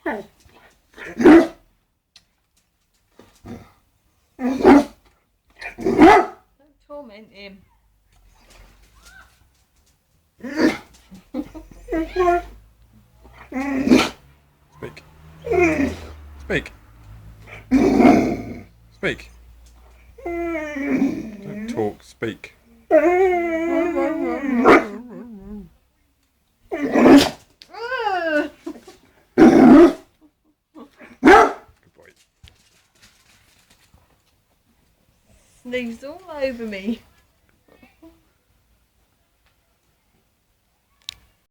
Don't torment him. Speak. Speak. Speak. Don't talk, speak. Good boy. Sneezed all over me.